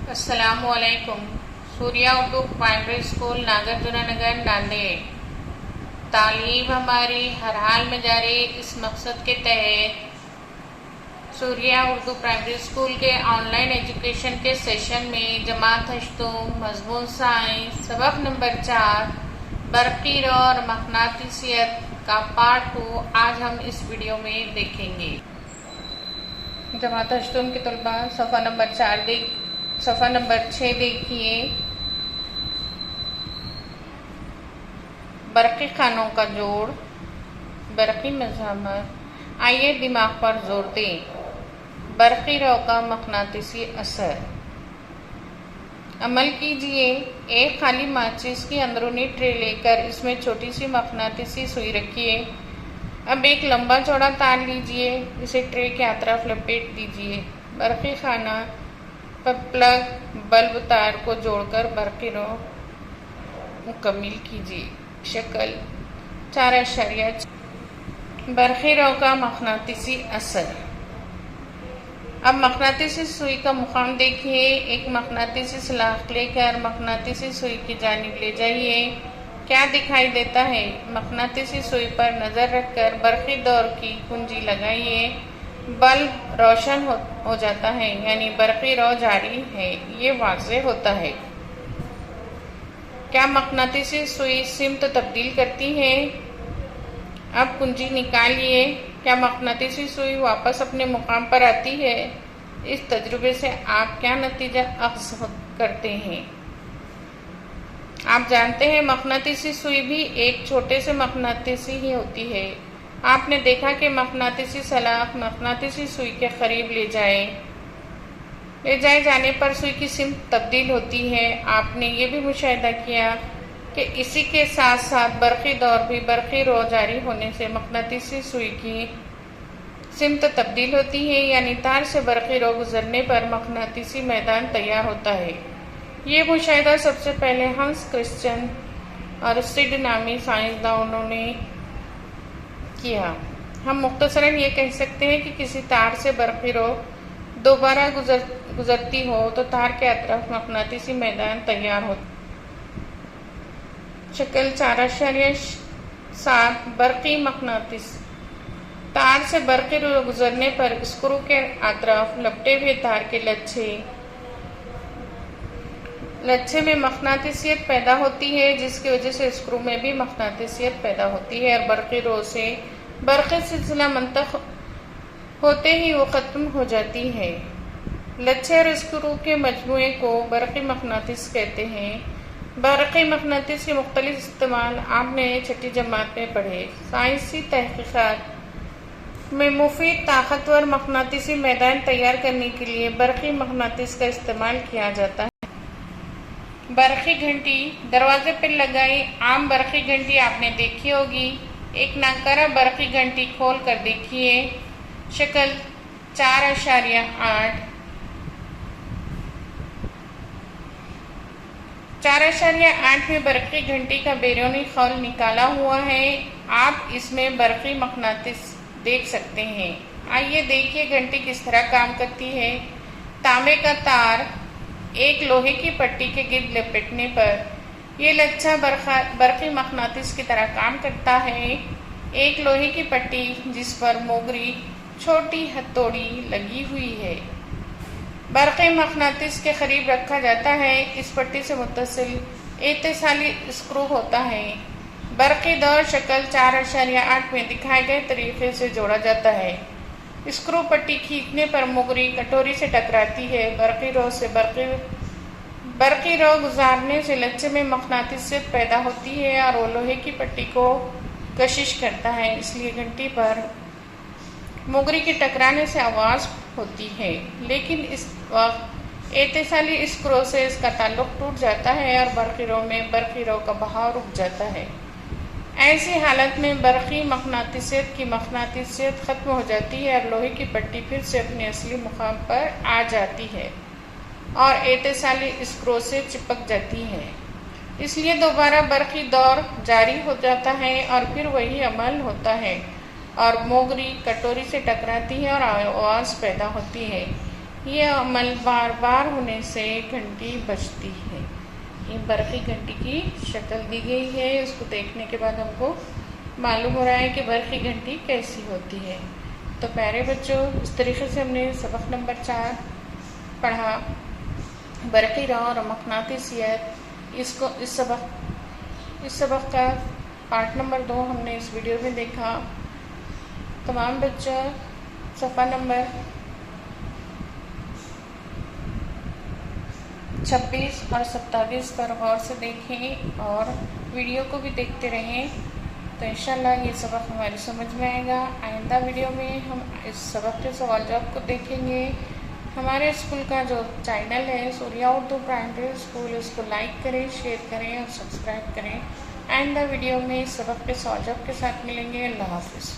السلام علیکم۔ سوریہ Urdu primary school Nagarjuna Nagar Nanded. تعلیم ہماری ہر حال میں جاری، اس مقصد کے تحت سوریہ اردو پرائمری اسکول کے آن لائن ایجوکیشن کے سیشن میں جماعت ہشتم مضمون سائنس سبق نمبر 4 برقی رو اور مقناطیسیت کا پارٹ 2 آج ہم اس ویڈیو میں دیکھیں گے۔ جماعت ہشتم کے طلباء صفحہ نمبر 6 دیکھیے۔ برقی خانوں کا جوڑ، برقی مزاحمت، آئیے دماغ پر زور دیں۔ برقی رو کا مقناطیسی اثر۔ عمل کیجیے، ایک خالی ماچس کی اندرونی ٹرے لے کر اس میں چھوٹی سی مقناطیسی سوئی رکھیے۔ اب ایک لمبا چوڑا تار لیجیے، اسے ٹرے کے اطراف لپیٹ دیجیے۔ برقی خانہ پر پلگ بلب تار کو جوڑ کر برقی رو مکمل کیجیے۔ شکل 4.6 برقی رو کا مقناطیسی اثر۔ اب مقناطیسی سوئی کا مقام دیکھیے۔ ایک مقناطیسی سلاخ لے کر مقناطیسی سوئی کی جانب لے جائیے۔ کیا دکھائی دیتا ہے؟ مقناطیسی سوئی پر نظر رکھ کر برقی دور کی کنجی لگائیے۔ بلب روشن ہو جاتا ہے، یعنی برقی رو جاری ہے، یہ واضح ہوتا ہے۔ کیا مقناطیسی سوئی سمت تبدیل کرتی ہے؟ اب کنجی نکالیے۔ کیا مقناطیسی سوئی واپس اپنے مقام پر آتی ہے؟ اس تجربے سے آپ کیا نتیجہ اخذ کرتے ہیں؟ آپ جانتے ہیں مقناطیسی سوئی بھی ایک چھوٹے سے مقناطیسی ہی ہوتی ہے۔ آپ نے دیکھا کہ مقناطیسی سلاخ مقناطیسی سوئی کے قریب لے جائے جانے پر سوئی کی سمت تبدیل ہوتی ہے۔ آپ نے یہ بھی مشاہدہ کیا کہ اسی کے ساتھ ساتھ برقی دور بھی برقی رو جاری ہونے سے مقناطیسی سوئی کی سمت تبدیل ہوتی ہے، یعنی تار سے برقی رو گزرنے پر مقناطیسی میدان تیار ہوتا ہے۔ یہ مشاہدہ سب سے پہلے ہنس کرسچن اور سڈ نامی سائنسدانوں نے کیا۔ ہم مختصراً یہ کہہ سکتے ہیں کہ کسی تار سے برقی رو دوبارہ گزرتی ہو تو تار کے اطراف مقناطیسی میدان تیار ہوتا ہے۔ شکل 4.7 برقی مقناطیس۔ تار سے برقی رو گزرنے پر اسکرو کے اطراف لپٹے ہوئے تار کے لچھے میں مقناطیسیت پیدا ہوتی ہے، جس کی وجہ سے اسکرو میں بھی مقناطیسیت پیدا ہوتی ہے اور برقی رو سے برقی سلسلہ منتقل ہوتے ہی وہ ختم ہو جاتی ہے۔ لچھے اور اسکرو کے مجموعے کو برقی مقناطیس کہتے ہیں۔ برقی مقناطیس کے مختلف استعمال آپ نے 6ٹھی جماعت میں پڑھے۔ سائنسی تحقیقات میں مفید طاقتور مقناطیسی میدان تیار کرنے کے لیے برقی مقناطیس کا استعمال کیا جاتا ہے۔ برقی گھنٹی دروازے پر لگائی عام برقی گھنٹی آپ نے دیکھی ہوگی۔ ایک ناکارہ برقی گھنٹی کھول کر دیکھیے۔ شکل 4.8 4.8 میں برقی گھنٹی کا بیرونی خول نکالا ہوا ہے۔ آپ اس میں برقی مقناطیس دیکھ سکتے ہیں۔ آئیے دیکھیے گھنٹی کس طرح کام کرتی ہے۔ تانبے کا تار ایک لوہے کی پٹی کے گرد لپٹنے پر یہ لچھا برقی مقناطیس کی طرح کام کرتا ہے۔ ایک لوہے کی پٹی جس پر موگری چھوٹی ہتھوڑی لگی ہوئی ہے، برقی مقناطیس کے قریب رکھا جاتا ہے۔ اس پٹی سے متصل اتصالی اسکرو ہوتا ہے۔ برقی دور شکل 4.8 میں دکھائے گئے طریقے سے جوڑا جاتا ہے۔ اسکرو پٹی کھینچنے پر موگری کٹوری سے ٹکراتی ہے۔ برقی رو گزارنے سے لچھے میں مقناطیسیت پیدا ہوتی ہے اور وہ لوہے کی پٹی کو کشش کرتا ہے، اس لیے گھنٹی پر موگری کے ٹکرانے سے آواز ہوتی ہے، لیکن اس وقت اتصالی اسکرو سے اس کا تعلق ٹوٹ جاتا ہے اور برقی رو میں برقی رو کا بہاؤ رک جاتا ہے۔ ایسی حالت میں برقی مقناطیسیت کی مقناطیسیت ختم ہو جاتی ہے اور لوہے کی پٹی پھر سے اپنے اصلی مقام پر آ جاتی ہے اور اتصالی اسکرو سے چپک جاتی ہے۔ اس لیے دوبارہ برقی دور جاری ہو جاتا ہے اور پھر وہی عمل ہوتا ہے اور موگری کٹوری سے ٹکراتی ہے اور آواز پیدا ہوتی ہے۔ یہ عمل بار بار ہونے سے گھنٹی بجتی ہے. یہ برقی گھنٹی کی شکل دی گئی ہے. اس کو دیکھنے کے بعد ہم کو معلوم ہو رہا ہے کہ برقی گھنٹی کیسی ہوتی ہے. تو پیارے بچوں، اس طریقے سے ہم نے سبق نمبر 4 پڑھا، برقی راہ اور مقناطیسیت. اس سبق کا پارٹ نمبر 2 ہم نے اس ویڈیو میں دیکھا. تمام بچوں صفحہ نمبر 26 اور 27 پر غور سے دیکھیں اور ویڈیو کو بھی دیکھتے رہیں، تو انشاءاللہ یہ سبق ہماری سمجھ میں آئے گا. آئندہ ویڈیو میں ہم اس سبق کے سوال جواب کو دیکھیں گے. ہمارے اسکول کا جو چینل ہے سوریہ اردو پرائمری اسکول، اس کو لائک کریں، شیئر کریں اور سبسکرائب کریں. آئندہ ویڈیو میں اس سبق کے سوال جواب کے ساتھ ملیں گے. اللہ حافظ.